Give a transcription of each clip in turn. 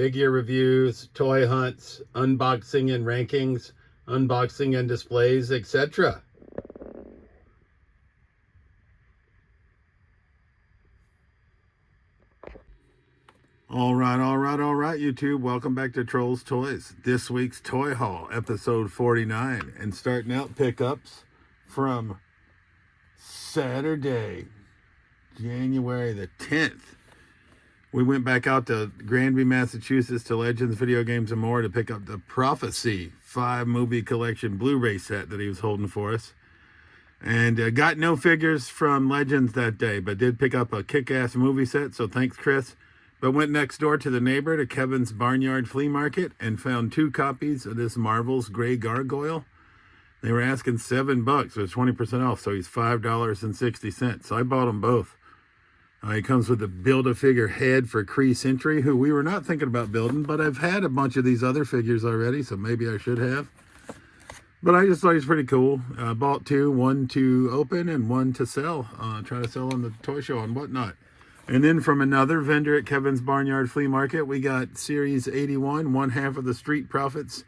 figure reviews, toy hunts, unboxing and rankings, unboxing and displays, etc. All right, YouTube. Welcome back to Trolls Toys. This week's Toy Haul, episode 49. And starting out pickups from Saturday, January the 10th. We went back out to Granby, Massachusetts to Legends Video Games and More to pick up the Prophecy 5-movie collection Blu-ray set that he was holding for us. And got no figures from Legends that day, but did pick up a kick-ass movie set, so thanks, Chris. But went next door to the neighbor to Kevin's Barnyard Flea Market and found 2 copies of this Marvel's Gray Gargoyle. They were asking $7, so it's 20% off, so he's $5.60. So I bought them both. He comes with a Build-A-Figure head for Kree Sentry, who we were not thinking about building, but I've had a bunch of these other figures already, so maybe I should have. But I just thought he's pretty cool. I bought 2, one to open and one to sell, try to sell on the toy show and whatnot. And then from another vendor at Kevin's Barnyard Flea Market, we got Series 81, one half of the Street Profits,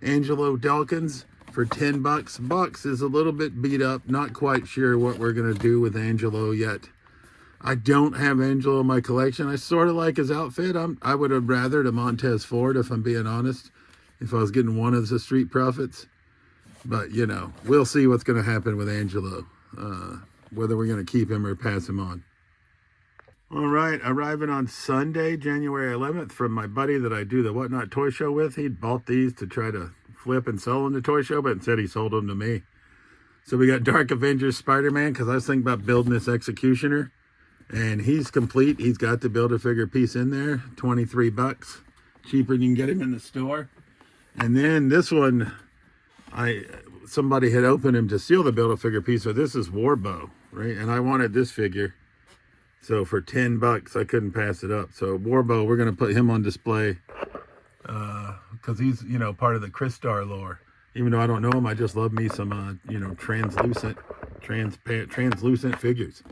Angelo Dawkins for $10. Box is a little bit beat up, not quite sure what we're going to do with Angelo yet. I don't have Angelo in my collection. I sort of like his outfit. I would have rathered a Montez Ford, if I'm being honest, if I was getting one of the Street Profits. But, you know, we'll see what's going to happen with Angelo, whether we're going to keep him or pass him on. All right, arriving on Sunday, January 11th, from my buddy that I do the Whatnot Toy Show with. He'd bought these to try to flip and sell in the toy show, but instead he sold them to me. So we got Dark Avengers Spider-Man, because I was thinking about building this Executioner. And he's complete. He's got the Build-A-Figure piece in there, $23, cheaper than you can get him in the store. And then this one, somebody had opened him to steal the Build-A-Figure piece. So this is Warbow, right? And I wanted this figure, so for $10, I couldn't pass it up. So Warbow, we're gonna put him on display because he's, you know, part of the Crystar lore. Even though I don't know him, I just love me some, you know, translucent figures.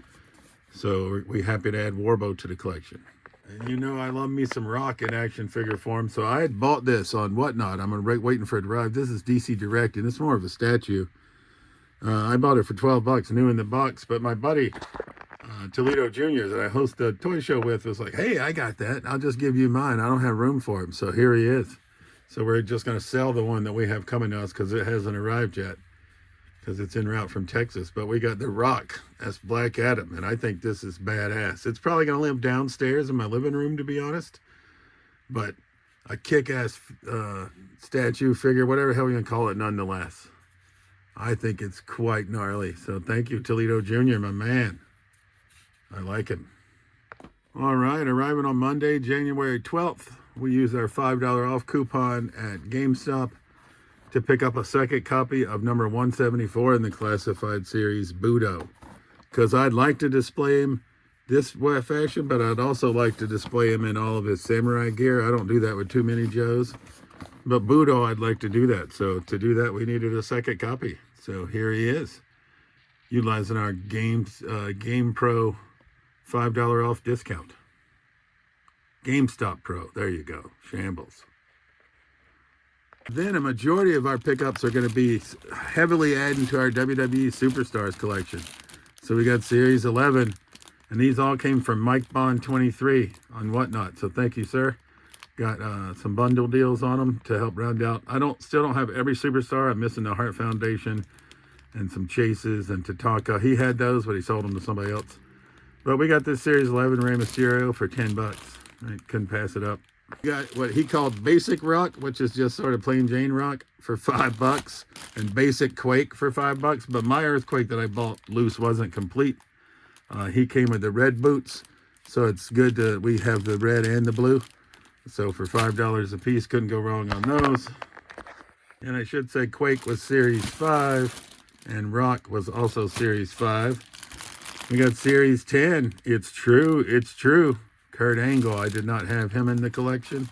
So we're happy to add Warbow to the collection. And you know I love me some Rock in action figure form. So I had bought this on Whatnot. I'm waiting for it to arrive. This is DC Direct, and it's more of a statue. I bought it for $12, new in the box. But my buddy, Toledo Jr., that I host the toy show with, was like, hey, I got that. I'll just give you mine. I don't have room for him. So here he is. So we're just going to sell the one that we have coming to us because it hasn't arrived yet, because it's en route from Texas. But we got the Rock as Black Adam, and I think this is badass. It's probably going to live downstairs in my living room, to be honest, but a kick-ass statue figure, whatever the hell you can call it, nonetheless. I think it's quite gnarly. So thank you, Toledo Jr., my man. I like him. All right, arriving on Monday, January 12th, we use our $5 off coupon at Gamestop to pick up a second copy of number 174 in the classified series, Budo. Because I'd like to display him this fashion, but I'd also like to display him in all of his samurai gear. I don't do that with too many Joes. But Budo, I'd like to do that. So to do that, we needed a second copy. So here he is, utilizing our Game Pro $5 off discount. GameStop Pro, there you go, shambles. Then a majority of our pickups are going to be heavily adding to our WWE Superstars collection. So we got Series 11, and these all came from Mike Bond 23 on Whatnot. So thank you, sir. Got some bundle deals on them to help round out. I still don't have every Superstar. I'm missing the Heart Foundation and some Chases and Tatanka. He had those, but he sold them to somebody else. But we got this Series 11 Rey Mysterio for $10. I couldn't pass it up. We got what he called Basic Rock, which is just sort of plain Jane Rock, for $5, and Basic Quake for $5. But my Earthquake that I bought loose wasn't complete. He came with the red boots, so it's good that we have the red and the blue. So for $5 a piece, couldn't go wrong on those. And I should say Quake was Series 5, and Rock was also Series 5. We got Series 10. It's true. It's true. Kurt Angle, I did not have him in the collection.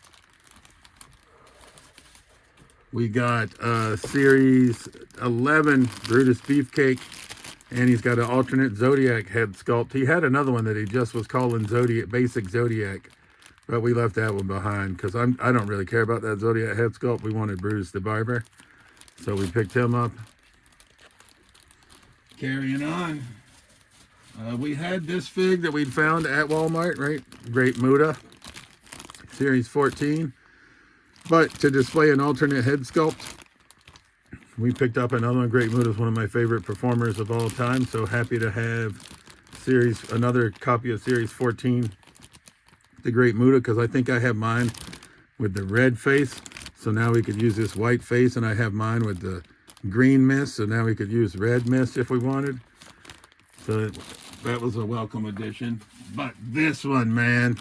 We got Series 11 Brutus Beefcake, and he's got an alternate Zodiac head sculpt. He had another one that he just was calling Zodiac, Basic Zodiac, But we left that one behind because I don't really care about that Zodiac head sculpt. We wanted Bruce the Barber, so we picked him up. Carrying on. We had this fig that we'd found at Walmart, right? Great Muda, Series 14. But to display an alternate head sculpt, we picked up another one. Great Muda is one of my favorite performers of all time. So happy to have another copy of Series 14, the Great Muda, because I think I have mine with the red face. So now we could use this white face, and I have mine with the green mist. So now we could use red mist if we wanted. So that was a welcome addition. But this one, man,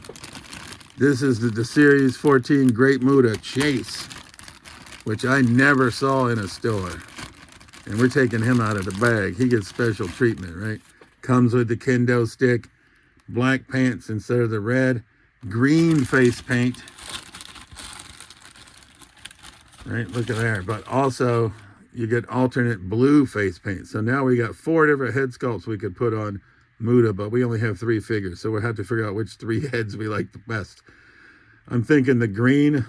this is the Series 14 Great Muda Chase, which I never saw in a store. And we're taking him out of the bag. He gets special treatment, right? Comes with the kendo stick, black pants instead of the red, green face paint. Right, look at there. But also, you get alternate blue face paint. So now we got 4 different head sculpts we could put on Muda, but we only have 3 figures. So we'll have to figure out which 3 heads we like the best. I'm thinking the green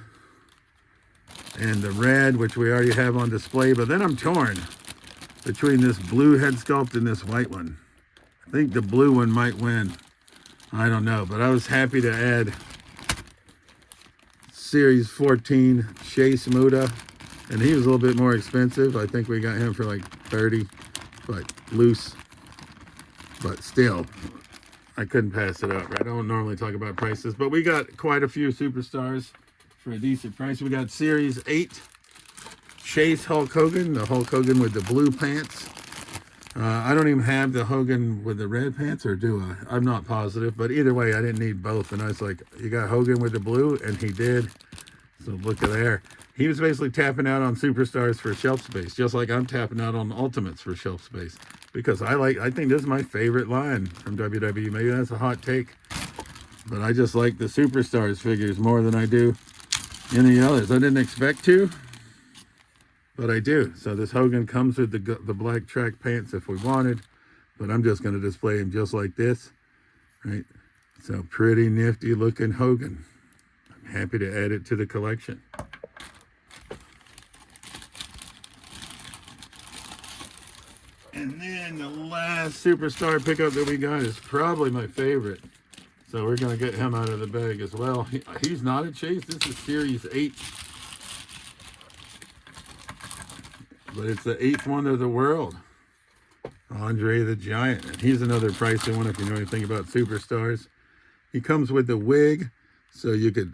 and the red, which we already have on display. But then I'm torn between this blue head sculpt and this white one. I think the blue one might win. I don't know, but I was happy to add Series 14 Chase Muda, and he was a little bit more expensive. I think we got him for like 30, but loose. But still, I couldn't pass it up. Right? I don't normally talk about prices, but we got quite a few superstars for a decent price. We got Series 8 Chase Hulk Hogan, the Hulk Hogan with the blue pants. I don't even have the Hogan with the red pants, or do I? I'm not positive, but either way, I didn't need both. And I was like, you got Hogan with the blue, and he did. So look at there. He was basically tapping out on superstars for shelf space, just like I'm tapping out on ultimates for shelf space. Because I think this is my favorite line from WWE. Maybe that's a hot take, but I just like the superstars figures more than I do any others. I didn't expect to, but I do. So this Hogan comes with the black track pants if we wanted, but I'm just going to display him just like this, right? So pretty nifty looking Hogan. I'm happy to add it to the collection. And then the last superstar pickup that we got is probably my favorite. So we're going to get him out of the bag as well. He's not a Chase. This is Series 8. But it's the 8th wonder of the world. Andre the Giant. And he's another pricey one if you know anything about superstars. He comes with the wig. So you could,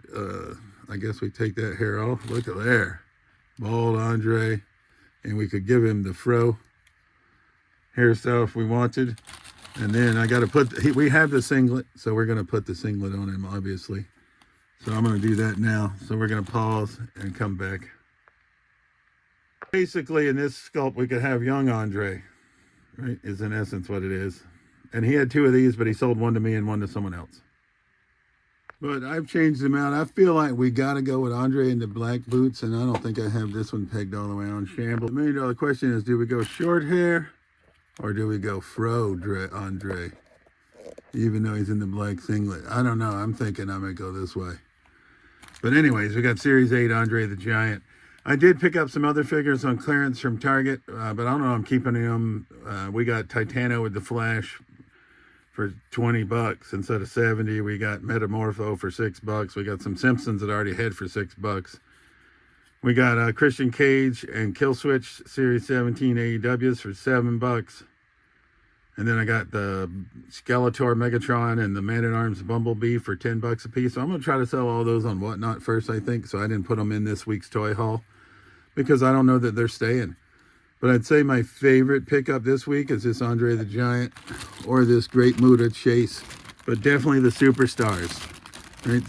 I guess we take that hair off. Look at there. Bald Andre. And we could give him the fro hairstyle if we wanted. And then I got to put, we have the singlet. So we're going to put the singlet on him, obviously. So I'm going to do that now. So we're going to pause and come back. Basically, in this sculpt, we could have young Andre, right, is in essence what it is. And he had 2 of these, but he sold 1 to me and 1 to someone else. But I've changed them out. I feel like we got to go with Andre in the black boots, and I don't think I have this one pegged all the way on shambles. The $1 million question is, do we go short hair or do we go fro Andre, even though he's in the black singlet? I don't know. I'm thinking I'm going to go this way. But anyways, we got Series 8 Andre the Giant. I did pick up some other figures on clearance from Target, but I don't know, I'm keeping them. We got Titano with the Flash for $20 instead of 70. We got Metamorpho for $6. We got some Simpsons that I already had for $6. We got Christian Cage and Killswitch Series 17 AEWs for $7. And then I got the Skeletor Megatron and the Man-at-Arms Bumblebee for $10 a piece. So I'm going to try to sell all those on Whatnot first, I think. So I didn't put them in this week's toy haul because I don't know that they're staying. But I'd say my favorite pickup this week is this Andre the Giant or this Great Muda Chase. But definitely the Superstars. Right?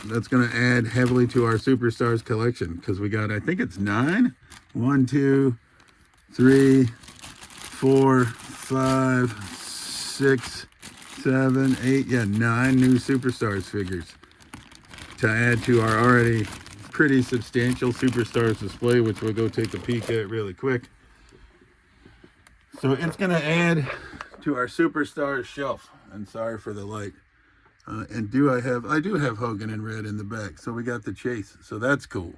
That's going to add heavily to our Superstars collection because we got, I think it's 9. 1, 2, 3, 4, 5, 6, 7, 8, yeah, 9 new Superstars figures to add to our already pretty substantial Superstars display, which we'll go take a peek at really quick. So it's going to add to our Superstars shelf. And sorry for the light. And I do have Hogan in red in the back. So we got the chase. So that's cool.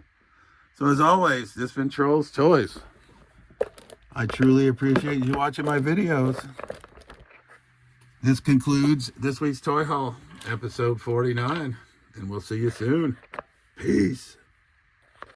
So as always, this has been Trolls Toys. I truly appreciate you watching my videos. This concludes this week's Toy Haul, episode 49. And we'll see you soon. Peace.